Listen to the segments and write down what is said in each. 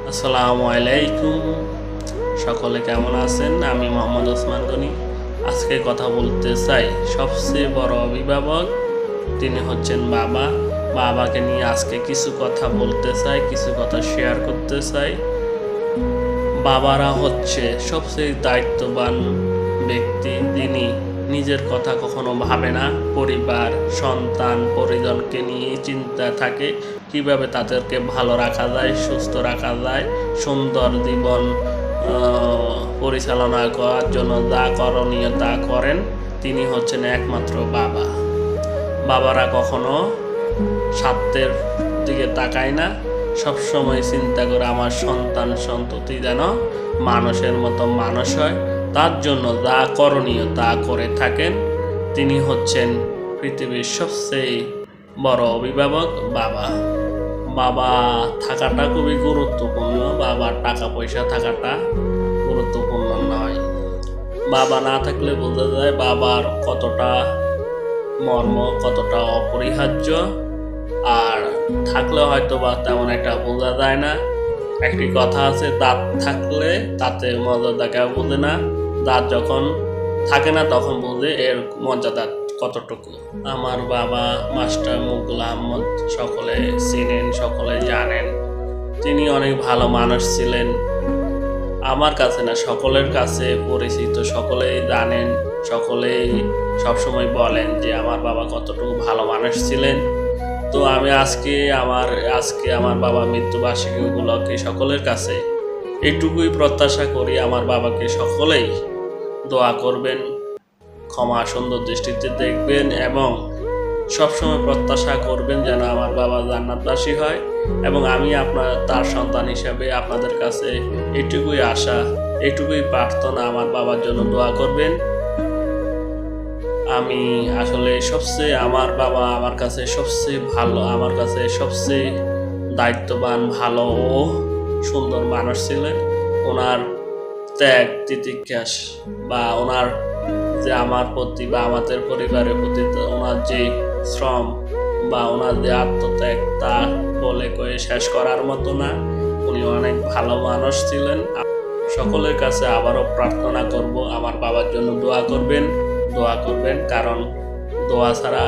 আসসালামু আলাইকুম। সকলে কেমন আছেন? আমি মোহাম্মদ ওসমান গনি। আজকে কথা বলতে চাই সবচেয়ে বড় অভিভাবক, তিনি হচ্ছেন বাবা। বাবাকে নিয়ে আজকে কিছু কথা বলতে চাই, কিছু কথা শেয়ার করতে চাই। বাবারা হচ্ছে সবচেয়ে দায়িত্ববান ব্যক্তি, যিনি নিজের কথা কখনো ভাবে না, পরিবার সন্তান পরিজনকে নিয়ে চিন্তা থাকে কিভাবে তাদেরকে ভালো রাখা যায়, সুস্থ রাখা যায়, সুন্দর জীবন পরিচালনা করার জন্য যা করণীয় তা করেন। তিনি হচ্ছেন একমাত্র বাবা। বাবারা কখনো স্বার্থের দিকে তাকায় না, সবসময় চিন্তা করে আমার সন্তান সন্ততি যেন মানুষের মতো মানুষ হয়, তার জন্য যা করণীয় তা করে থাকেন। তিনি হচ্ছেন পৃথিবীর সবচেয়ে বড় অভিভাবক, বাবা। বাবা থাকাটা খুবই গুরুত্বপূর্ণ। বাবার টাকা পয়সা থাকাটা গুরুত্বপূর্ণ নয়। বাবা না থাকলে বোঝা যায় বাবার কতটা মর্ম, কতটা অপরিহার্য। আর থাকলে হয়তো বা তেমন একটা বোঝা যায় না। একটি কথা আছে, দাঁত থাকলে তাতে মর্যাদা কেউ বোঝে না, দাঁত যখন থাকে না তখন বোঝে এর মর্যাদা কতটুকু। আমার বাবা মাস্টার মুকুল আহমদ, সকলে চিনেন, সকলে জানেন। তিনি অনেক ভালো মানুষ ছিলেন। আমার কাছে না, সকলের কাছে পরিচিত, সকলেই জানেন, সকলেই সবসময় বলেন যে আমার বাবা কতটুকু ভালো মানুষ ছিলেন। তো আমি আজকে আমার বাবা মৃত্যুবার্ষিকী উপলক্ষে সকলের কাছে এইটুকুই প্রত্যাশা করি, আমার বাবাকে সকলেই দোয়া করবেন, ক্ষমা সুন্দর দৃষ্টিতে দেখবেন এবং সবসময় প্রত্যাশা করবেন যেন আমার বাবা জান্নাতবাসী হয়। এবং আমি তার সন্তান হিসাবে আপনাদের কাছে এইটুকুই আশা, এইটুকুই প্রার্থনা, আমার বাবার জন্য দোয়া করবেন। আমি আসলে আমার বাবা আমার কাছে সবচেয়ে ভালো, আমার কাছে সবচেয়ে দায়িত্ববান, ভালো ও সুন্দর মানুষ ছিলেন। ওনার ত্যাগ তিতিক্ষা বা ওনার যে আমার প্রতি বা আমাদের পরিবারের প্রতি ওনার যে শ্রম বা ওনার যে আত্মত্যাগ, তা বলে কয়ে শেষ করার মতো না। উনি অনেক ভালো মানুষ ছিলেন। সকলের কাছে আবারও প্রার্থনা করব, আমার বাবার জন্য দোয়া করবেন, কারণ দোয়া ছাড়া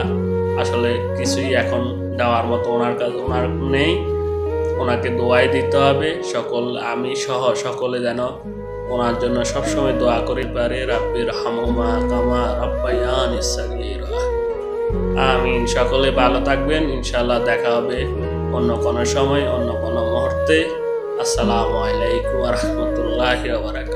আসলে কিছুই এখন দেওয়ার মতো ওনার নেই। ওনাকে দোয়াই দিতে হবে। আমি সহ সকলে যেন ওনার জন্য সবসময় দোয়া করি পারে। রাব্বির হামহুমা কামা রাব্বায়ানি সাগীরা। আমিন। সকলে ভালো থাকবেন। ইনশাআল্লাহ দেখা হবে অন্য কোনো সময়, অন্য কোনো মুহূর্তে। আসসালামু আলাইকুম ওয়া রাহমাতুল্লাহি ওয়া বারাকাতুহু।